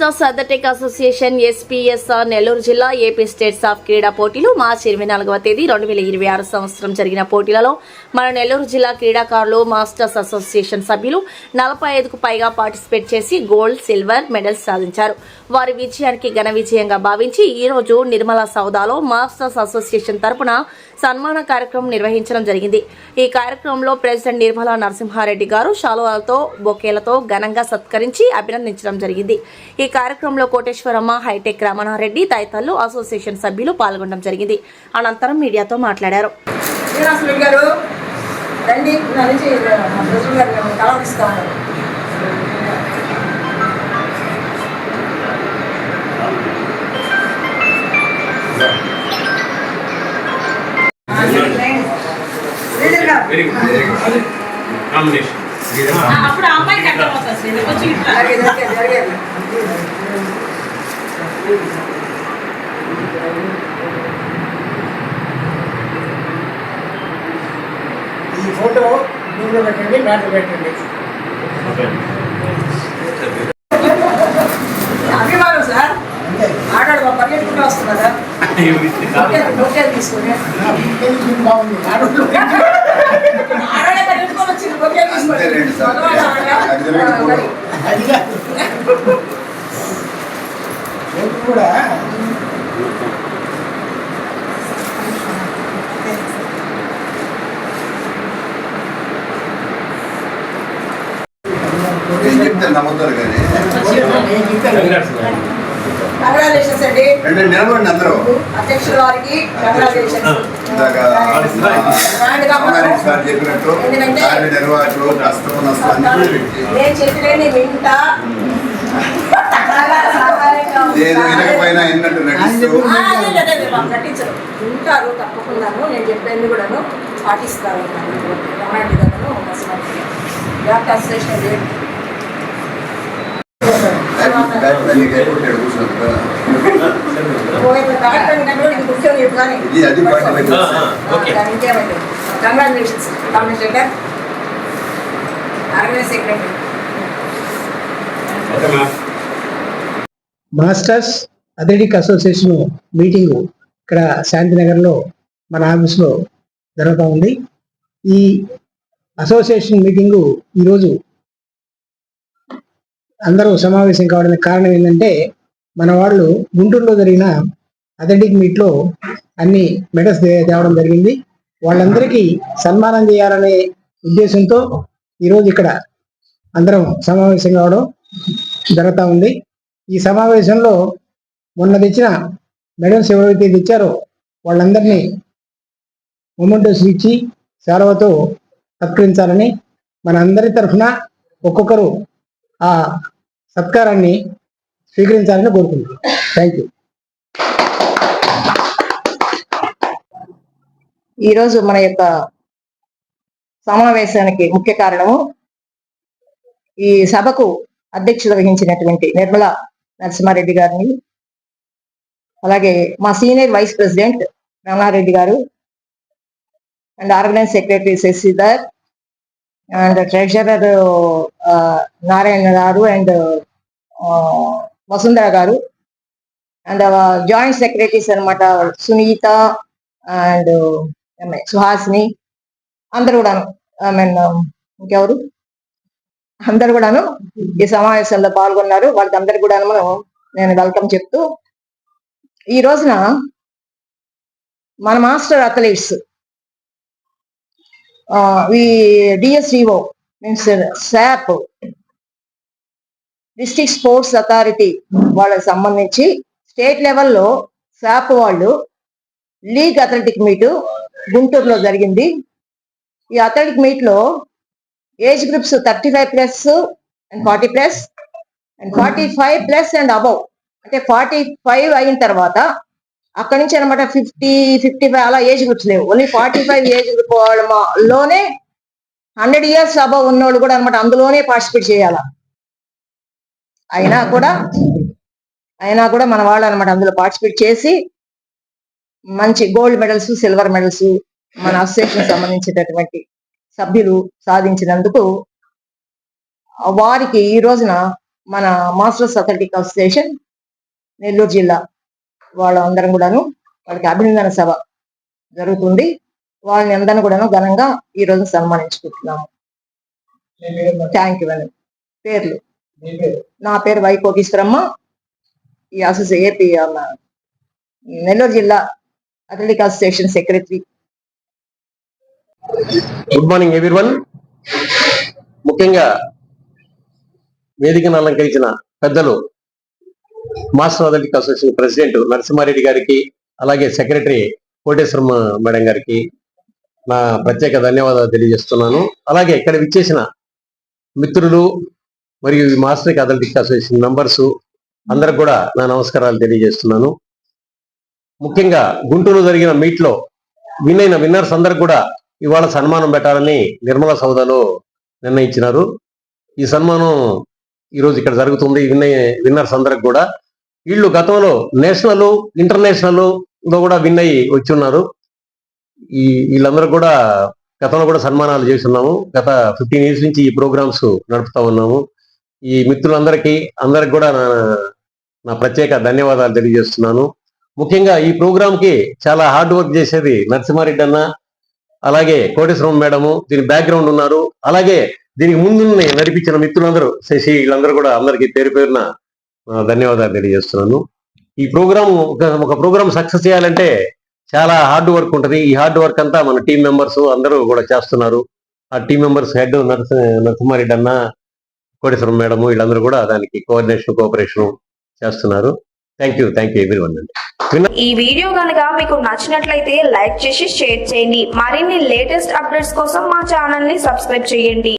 Masters athletic association SPSR Nellore జిల్లా AP states of క్రీడా పోటీలు మార్చి 24వ తేదీ 2026 సంవత్సరం జరిగిన పోటీలలో మన నెల్లూరు జిల్లా క్రీడాకారులు మాస్టర్స్ అసోసియేషన్ సభ్యులు 45కు పైగా పార్టిసిపేట్ చేసి గోల్డ్, సిల్వర్ మెడల్స్ సాధించారు. వారి విజయానికి ఘన విజయంగా భావించి ఈ రోజు నిర్మలా సౌదాలో మాస్టర్స్ అసోసియేషన్ తరపున సన్మాన కార్యక్రమం నిర్వహించడం జరిగింది. ఈ కార్యక్రమంలో ప్రెసిడెంట్ నిర్మలా నరసింహారెడ్డి గారు శాలువాలతో, బొకేలతో ఘనంగా సత్కరించి అభినందించడం జరిగింది. ఈ కార్యక్రమంలో కోటేశ్వరమ్మ, హైటెక్ రమణారెడ్డి తదితరులు అసోసియేషన్ సభ్యులు పాల్గొనడం జరిగింది. అనంతరం మీడియాతో మాట్లాడారు. అప్పుడు అమ్మాయి కట్టబోతుంది కొంచెం ఈ ఫోటో దీంట్లో పెట్టండి, బ్యాటర్ పెట్టండి. అభిమానం సార్, ఆడాడు పరిగెత్తుకుంటూ వస్తున్నారా? తీసుకుని బాగుంది. కూడా చెప్తాను నమ్ముతారు కానీ కంగ్రాచులేషన్స్ అండి. నిలబడండి అందరూ. అధ్యక్షుల వారికి సార్ చెప్పినట్టు నిర్వాహకులు కష్టం నష్టం నేను చెప్పిన వింటా నేను వినకపోయినా ఎన్నట్టు నటిస్తూ నటించరు, వింటారు తప్పకుండాను. నేను చెప్పేది కూడాను పాటిస్తారు. Doctor association masters athletic association meeting ఇక్కడ శాంతినగర్లో మన ఆఫీస్లో జరుగుతూ ఉంది. ఈ అసోసియేషన్ మీటింగు ఈరోజు అందరూ సమావేశం కావడానికి కారణం ఏంటంటే, మన వాళ్ళు గుంటూరులో జరిగిన అథ్లెటిక్ మీట్లో అన్ని మెడల్స్ తేవడం జరిగింది. వాళ్ళందరికీ సన్మానం చేయాలనే ఉద్దేశంతో ఈరోజు ఇక్కడ అందరం సమావేశం కావడం జరుగుతూ ఉంది. ఈ సమావేశంలో మొన్న తెచ్చిన మెడల్స్ ఎవరైతే తెచ్చారో వాళ్ళందరినీ మొమెంటోస్ ఇచ్చి శాలువతో సత్కరించాలని మన అందరి తరఫున ఒక్కొక్కరు ఆ సత్కారాన్ని స్వీకరించాలని కోరుకుంటున్నాను. Thank you. ఈరోజు మన యొక్క సమావేశానికి ముఖ్య కారణము, ఈ సభకు అధ్యక్షత వహించినటువంటి నిర్మలా నరసింహారెడ్డి గారిని, అలాగే మా సీనియర్ వైస్ ప్రెసిడెంట్ రమణారెడ్డి గారు, and organise secretary Shashidhar, and treasurer Narayana గారు, అండ్ వసుంధర గారు, అండ్ జాయింట్ సెక్రటరీస్ అనమాట సునీత అండ్ సుహాసిని, అందరు కూడాను, ఐ మీన్ ఇంకెవరు అందరు కూడాను ఈ సమావేశంలో పాల్గొన్నారు. వాళ్ళందరికీ కూడా నేను వెల్కమ్ చెప్తూ, ఈ రోజున మన master athletes DSDO means SAAP district sports authority వాళ్ళకి సంబంధించి స్టేట్ లెవెల్లో శాప్ వాళ్ళు లీగ్ అథ్లెటిక్ మీటు గుంటూరులో జరిగింది. ఈ అథ్లెటిక్ మీట్ లో age groups 35+ and 40+ and 45+ and above, అంటే 45 అయిన తర్వాత అక్కడి నుంచి అనమాట 50, 55 అలా ఏజ్ గ్రూప్స్ లేవు. ఓన్లీ 45 ఏజ్ గ్రూప్ వాళ్ళలోనే 100 years అబౌవ్ ఉన్నోళ్ళు కూడా అనమాట అందులోనే పార్టిసిపేట్ చేయాల. అయినా కూడా మన వాళ్ళు అనమాట అందులో పార్టిసిపేట్ చేసి మంచి గోల్డ్ మెడల్స్, సిల్వర్ మెడల్స్ మన అసోసియేషన్ సంబంధించినటువంటి సభ్యులు సాధించినందుకు వారికి ఈ రోజున మన మాస్టర్స్ అథ్లెటిక్ అసోసియేషన్ నెల్లూరు జిల్లా వాళ్ళందరం కూడాను వాళ్ళకి అభినందన సభ జరుగుతుంది. వాళ్ళని అందరిని కూడాను ఘనంగా ఈ రోజు సన్మానించుకుంటున్నాము. థ్యాంక్ యూ అండి. పేర్లు నా పేరు వై కోటీశ్వరమ్మ. ఈ ఏపీ నెల్లూరు జిల్లా athletic association secretary. Good morning everyone. ముఖ్యంగా వేదికను అలంకరించిన పెద్దలు master athletic association president Narasimhareddy గారికి, అలాగే సెక్రటరీ కోటేశ్వరమ్మ మేడం గారికి నా ప్రత్యేక ధన్యవాదాలు తెలియజేస్తున్నాను. అలాగే ఇక్కడ విచ్చేసిన మిత్రులు మరియు ఈ మాస్టర్ అథ్లెటిక్ అసోసియేషన్ మెంబర్స్ అందరికి కూడా నా నమస్కారాలు తెలియజేస్తున్నాను. ముఖ్యంగా గుంటూరులో జరిగిన మీట్ లో విన్నర్స్ అందరికి కూడా ఇవాళ సన్మానం పెట్టాలని నిర్మలా సౌదాలో నిర్ణయించినారు. ఈ సన్మానం ఈరోజు ఇక్కడ జరుగుతుంది. విన్నర్స్ అందరికి కూడా వీళ్ళు గతంలో నేషనల్ ఇంటర్నేషనల్ లో కూడా విన్ అయ్యి వచ్చి ఉన్నారు. వీళ్ళందరూ కూడా గతంలో కూడా సన్మానాలు చేస్తున్నాము. గత 15 years నుంచి ఈ ప్రోగ్రామ్స్ నడుపుతా ఉన్నాము. ఈ మిత్రులందరికీ కూడా నా ప్రత్యేక ధన్యవాదాలు తెలియజేస్తున్నాను. ముఖ్యంగా ఈ ప్రోగ్రామ్ కి చాలా హార్డ్ వర్క్ చేసేది నరసింహారెడ్డి అన్న, అలాగే కోటేశ్వరం మేడము దీని బ్యాక్గ్రౌండ్ ఉన్నారు. అలాగే దీనికి ముందు నడిపించిన మిత్రులందరూ శశి, వీళ్ళందరూ కూడా అందరికీ పేరు పేరున ధన్యవాదాలు తెలియజేస్తున్నాను. ఈ ప్రోగ్రామ్ ఒక ప్రోగ్రామ్ సక్సెస్ చేయాలంటే చాలా హార్డ్ వర్క్ ఉంటుంది. ఈ హార్డ్ వర్క్ అంతా మన టీం మెంబర్స్ అందరూ కూడా చేస్తున్నారు. ఆ టీం మెంబర్స్ హెడ్ నరసింహారెడ్డి అన్న, కోటేశ్వరం మేడము వీళ్ళందరూ కూడా దానికి కోఆపరేషన్ చేస్తున్నారు. థ్యాంక్ యూ ఎవ్రీవన్ అండి. ఈ వీడియో కనుక మీకు నచ్చినట్లయితే లైక్ చేసి షేర్ చేయండి. మరిన్ని లేటెస్ట్ అప్డేట్స్ కోసం మా ఛానల్ ని సబ్స్క్రైబ్ చేయండి.